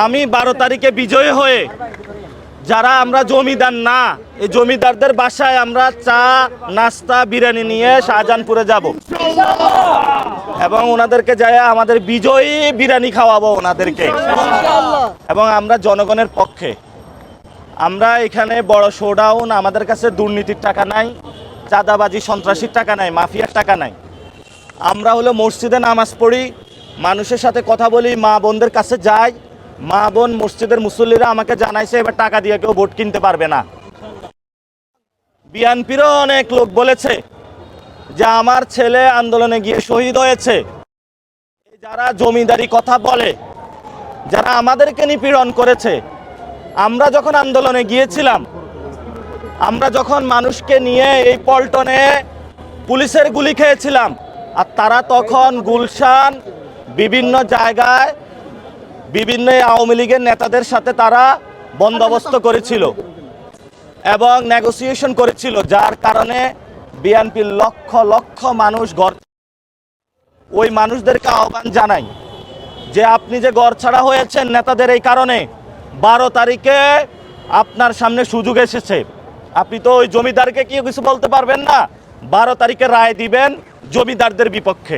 আমি 12 তারিখে বিজয়ী হয়ে যারা আমরা জমিদার না, এই জমিদারদের বাসায় আমরা চা নাস্তা বিরিয়ানি নিয়ে শাহজাহানপুরে যাব এবং ওনাদেরকে যায় আমাদের বিজয়ী বিরিয়ানি খাওয়াবো ওনাদেরকে। এবং আমরা জনগণের পক্ষে, আমরা এখানে বড় শোডাউন, আমাদের কাছে দুর্নীতির টাকা নাই, চাঁদাবাজি সন্ত্রাসীর টাকা নাই, মাফিয়ার টাকা নাই। আমরা হলো মসজিদে নামাজ পড়ি, মানুষের সাথে কথা বলি, মা বোনদের কাছে যাই। মা বোন মসজিদের মুসল্লিরা আমাকে জানাইছে এবার টাকা দিয়ে কেউ ভোট কিনতে পারবে না। বিএনপিরও অনেক লোক বলেছে যে আমার ছেলে আন্দোলনে গিয়ে শহীদ হয়েছে। যারা জমিদারি কথা বলে, যারা আমাদেরকে নিপীড়ন করেছে, আমরা যখন আন্দোলনে গিয়েছিলাম, আমরা যখন মানুষকে নিয়ে এই পল্টনে পুলিশের গুলি খেয়েছিলাম, আর তারা তখন গুলশান বিভিন্ন জায়গায় বিভিন্ন আওয়ামী লীগের নেতাদের সাথে তারা বন্দোবস্ত করেছিল এবং নেগোসিয়েশন করেছিল, যার কারণে বিএনপির লক্ষ লক্ষ মানুষ ঘর। ওই মানুষদেরকে আহ্বান জানাই যে আপনি যে ঘর ছাড়া হয়েছেন নেতাদের এই কারণে, 12 তারিখে আপনার সামনে সুযোগ এসেছে। আপনি তো ওই জমিদারকে কি কিছু বলতে পারবেন না, 12 তারিখে রায় দিবেন জমিদারদের বিপক্ষে।